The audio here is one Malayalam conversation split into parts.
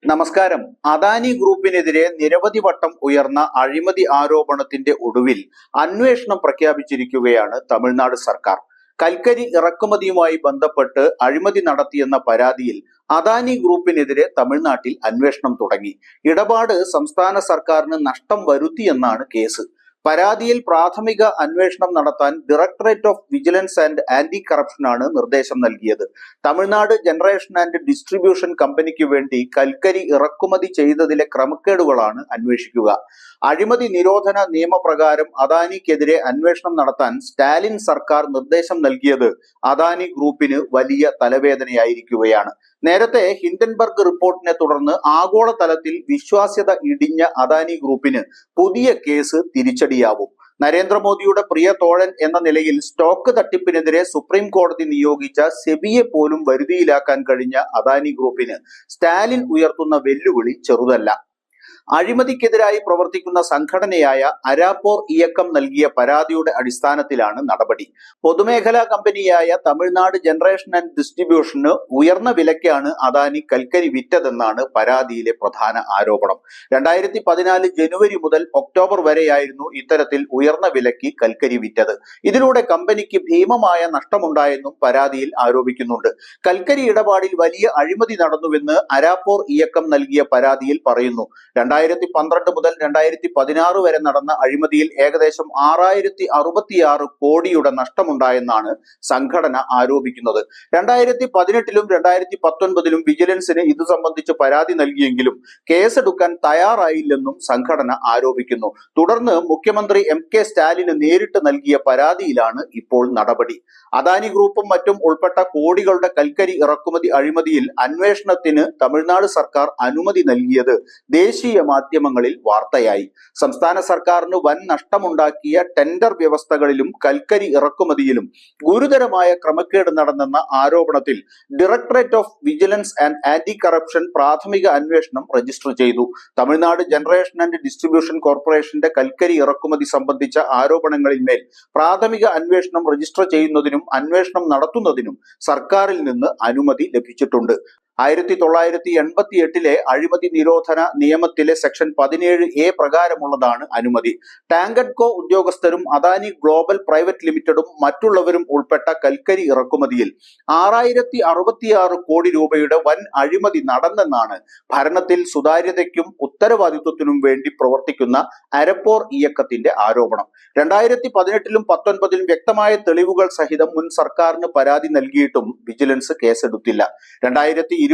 നമസ്കാരം. അദാനി ഗ്രൂപ്പിനെതിരെ നിരവധി വട്ടം ഉയർന്ന അഴിമതി ആരോപണത്തിന്റെ ഒടുവിൽ അന്വേഷണം പ്രഖ്യാപിച്ചിരിക്കുകയാണ് തമിഴ്നാട് സർക്കാർ. കൽക്കരി ഇറക്കുമതിയുമായി ബന്ധപ്പെട്ട് അഴിമതി നടത്തിയെന്ന പരാതിയിൽ അദാനി ഗ്രൂപ്പിനെതിരെ തമിഴ്നാട്ടിൽ അന്വേഷണം തുടങ്ങി. ഇടപാട് സംസ്ഥാന സർക്കാരിന് നഷ്ടം വരുത്തിയെന്നാണ് കേസ്. പരാതിയിൽ പ്രാഥമിക അന്വേഷണം നടത്താൻ directorate of vigilance and anti കറപ്ഷനാണ് നിർദ്ദേശം നൽകിയത്. തമിഴ്നാട് ജനറേഷൻ ആൻഡ് ഡിസ്ട്രിബ്യൂഷൻ കമ്പനിക്ക് വേണ്ടി കൽക്കരി ഇറക്കുമതി ചെയ്തതിലെ ക്രമക്കേടുകളാണ് അന്വേഷിക്കുക. അഴിമതി നിരോധന നിയമപ്രകാരം അദാനിക്കെതിരെ അന്വേഷണം നടത്താൻ സ്റ്റാലിൻ സർക്കാർ നിർദ്ദേശം നൽകിയത് അദാനി ഗ്രൂപ്പിന് വലിയ തലവേദനയായിരിക്കുകയാണ്. നേരത്തെ ഹിൻഡൻബർഗ് റിപ്പോർട്ടിനെ തുടർന്ന് ആഗോളതലത്തിൽ വിശ്വാസ്യത ഇടിഞ്ഞ അദാനി ഗ്രൂപ്പിന് പുതിയ കേസ് തിരിച്ചടിയാവും. നരേന്ദ്രമോദിയുടെ പ്രിയ തോഴൻ എന്ന നിലയിൽ സ്റ്റോക്ക് തട്ടിപ്പിനെതിരെ സുപ്രീം കോടതി നിയോഗിച്ച സെബിയെ പോലും വരുതിയിലാക്കാൻ കഴിഞ്ഞ അദാനി ഗ്രൂപ്പിന് സ്റ്റാലിൻ ഉയർത്തുന്ന വെല്ലുവിളി ചെറുതല്ല. അഴിമതിക്കെതിരായി പ്രവർത്തിക്കുന്ന സംഘടനയായ അരാപ്പോർ ഇയക്കം നൽകിയ പരാതിയുടെ അടിസ്ഥാനത്തിലാണ് നടപടി. പൊതുമേഖലാ കമ്പനിയായ തമിഴ്നാട് ജനറേഷൻ ആൻഡ് ഡിസ്ട്രിബ്യൂഷന് ഉയർന്ന വിലയ്ക്കാണ് അദാനി കൽക്കരി വിറ്റതെന്നാണ് പരാതിയിലെ പ്രധാന ആരോപണം. 2014 ജനുവരി മുതൽ ഒക്ടോബർ വരെയായിരുന്നു ഇത്തരത്തിൽ ഉയർന്ന വിലയ്ക്ക് കൽക്കരി വിറ്റത്. ഇതിലൂടെ കമ്പനിക്ക് ഭീമമായ നഷ്ടമുണ്ടായെന്നും പരാതിയിൽ ആരോപിക്കുന്നുണ്ട്. കൽക്കരി ഇടപാടിൽ വലിയ അഴിമതി നടന്നുവെന്ന് അരാപ്പോർ ഇയക്കം നൽകിയ പരാതിയിൽ പറയുന്നു. 2012 മുതൽ 2016 വരെ നടന്ന അഴിമതിയിൽ ഏകദേശം 6066 കോടിയുടെ നഷ്ടമുണ്ടായെന്നാണ് സംഘടന ആരോപിക്കുന്നത്. 2018-ലും 2019-ലും വിജിലൻസിന് ഇത് സംബന്ധിച്ച് പരാതി നൽകിയെങ്കിലും കേസെടുക്കാൻ തയ്യാറായില്ലെന്നും സംഘടന ആരോപിക്കുന്നു. തുടർന്ന് മുഖ്യമന്ത്രി MK സ്റ്റാലിന് നേരിട്ട് നൽകിയ പരാതിയിലാണ് ഇപ്പോൾ നടപടി. അദാനി ഗ്രൂപ്പും മറ്റും ഉൾപ്പെട്ട കോടികളുടെ കൽക്കരി ഇറക്കുമതി അഴിമതിയിൽ അന്വേഷണത്തിന് തമിഴ്നാട് സർക്കാർ അനുമതി നൽകിയത് ദേശീയ മാധ്യമങ്ങളിൽ വാർത്തയായി. സംസ്ഥാന സർക്കാരിന് വൻ നഷ്ടമുണ്ടാക്കിയ ടെൻഡർ വ്യവസ്ഥകളിലും കൽക്കരി ഇറക്കുമതിയിലും ഗുരുതരമായ ക്രമക്കേട് നടന്നെന്ന ആരോപണത്തിൽ directorate of vigilance and anti corruption പ്രാഥമിക അന്വേഷണം രജിസ്റ്റർ ചെയ്തു. തമിഴ്നാട് ജനറേഷൻ ആൻഡ് ഡിസ്ട്രിബ്യൂഷൻ കോർപ്പറേഷന്റെ കൽക്കരി ഇറക്കുമതി സംബന്ധിച്ച ആരോപണങ്ങളിന്മേൽ പ്രാഥമിക അന്വേഷണം രജിസ്റ്റർ ചെയ്യുന്നതിനും അന്വേഷണം നടത്തുന്നതിനും സർക്കാരിൽ നിന്ന് അനുമതി ലഭിച്ചിട്ടുണ്ട്. 1988-ലെ അഴിമതി നിരോധന നിയമത്തിലെ സെക്ഷൻ 17A പ്രകാരമുള്ളതാണ് അനുമതി. ടാങ്കഡ്കോ ഉദ്യോഗസ്ഥരും അദാനി ഗ്ലോബൽ പ്രൈവറ്റ് ലിമിറ്റഡും മറ്റുള്ളവരും ഉൾപ്പെട്ട കൽക്കരി ഇറക്കുമതിയിൽ 6066 കോടി രൂപയുടെ വൻ അഴിമതി നടന്നെന്നാണ് ഭരണത്തിൽ സുതാര്യതയ്ക്കും ഉത്തരവാദിത്വത്തിനും വേണ്ടി പ്രവർത്തിക്കുന്ന അരപ്പോർ ഇയക്കത്തിന്റെ ആരോപണം. 2018-ലും 2019-ലും വ്യക്തമായ തെളിവുകൾ സഹിതം മുൻ സർക്കാരിന് പരാതി നൽകിയിട്ടും വിജിലൻസ് കേസെടുത്തില്ല. 2023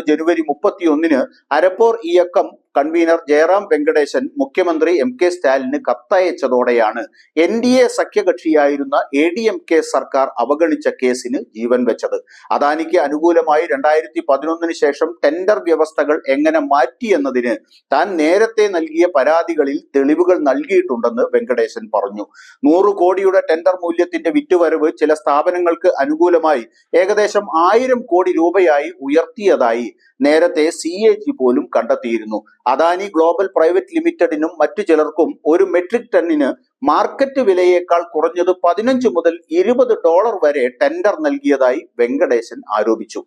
ജനുവരി 31-ന് അരപ്പോർ ഇയക്കം കൺവീനർ ജയറാം വെങ്കടേശൻ മുഖ്യമന്ത്രി MK സ്റ്റാലിന് കത്തയച്ചതോടെയാണ് NDA സഖ്യകക്ഷിയായിരുന്ന ADMK സർക്കാർ അവഗണിച്ച കേസിന് ജീവൻ വെച്ചത്. അദാനിക്ക് അനുകൂലമായി 2011-ന് ശേഷം ടെൻഡർ വ്യവസ്ഥകൾ എങ്ങനെ മാറ്റിയെന്നതിന് താൻ നേരത്തെ നൽകിയ പരാതികളിൽ തെളിവുകൾ നൽകിയിട്ടുണ്ടെന്ന് വെങ്കടേശൻ പറഞ്ഞു. 100 കോടിയുടെ ടെൻഡർ മൂല്യത്തിന്റെ വിറ്റുവരവ് ചില സ്ഥാപനങ്ങൾക്ക് അനുകൂലമായി ഏകദേശം 1000 കോടി രൂപയായി ഉയർത്തിയതായി നേരത്തെ CAG പോലും കണ്ടെത്തിയിരുന്നു. അദാനി ഗ്ലോബൽ പ്രൈവറ്റ് ലിമിറ്റഡിനും മറ്റു ചിലർക്കും ഒരു മെട്രിക് ടണ്ണിന് മാർക്കറ്റ് വിലയേക്കാൾ കുറഞ്ഞത് $15 മുതൽ $20 വരെ ടെൻഡർ നൽകിയതായി വെങ്കടേശൻ ആരോപിച്ചു.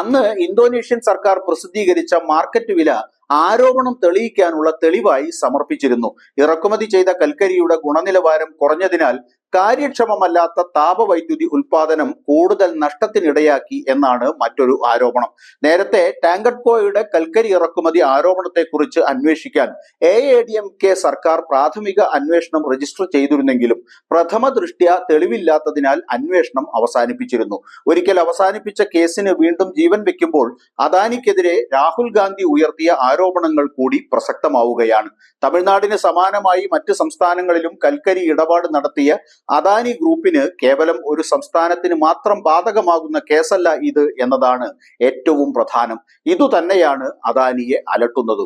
അന്ന് ഇന്തോനേഷ്യൻ സർക്കാർ പ്രസിദ്ധീകരിച്ച മാർക്കറ്റ് വില ആരോപണം തെളിയിക്കാനുള്ള തെളിവായി സമർപ്പിച്ചിരുന്നു. ഇറക്കുമതി ചെയ്ത കൽക്കരിയുടെ ഗുണനിലവാരം കുറഞ്ഞതിനാൽ കാര്യക്ഷമമല്ലാത്ത താപവൈദ്യുതി ഉൽപാദനം കൂടുതൽ നഷ്ടത്തിനിടയാക്കി എന്നാണ് മറ്റൊരു ആരോപണം. നേരത്തെ ടാങ്കഡ്കോയുടെ കൽക്കരി ഇറക്കുമതി ആരോപണത്തെക്കുറിച്ച് അന്വേഷിക്കാൻ AADMK സർക്കാർ പ്രാഥമിക അന്വേഷണം രജിസ്റ്റർ ചെയ്തിരുന്നെങ്കിലും പ്രഥമ ദൃഷ്ട്യാ തെളിവില്ലാത്തതിനാൽ അന്വേഷണം അവസാനിപ്പിച്ചിരുന്നു. ഒരിക്കൽ അവസാനിപ്പിച്ച കേസിന് വീണ്ടും ജീവൻ വെക്കുമ്പോൾ അദാനിക്കെതിരെ രാഹുൽ ഗാന്ധി ഉയർത്തിയ ആരോപണങ്ങൾ കൂടി പ്രസക്തമാവുകയാണ്. തമിഴ്നാടിന് സമാനമായി മറ്റ് സംസ്ഥാനങ്ങളിലും കൽക്കരി ഇടപാട് നടത്തിയ അദാനി ഗ്രൂപ്പിന് കേവലം ഒരു സംസ്ഥാനത്തിന് മാത്രം ബാധകമാകുന്ന കേസല്ല ഇത് എന്നതാണ് ഏറ്റവും പ്രധാനം. ഇതുതന്നെയാണ് അദാനിയെ അലട്ടുന്നത്.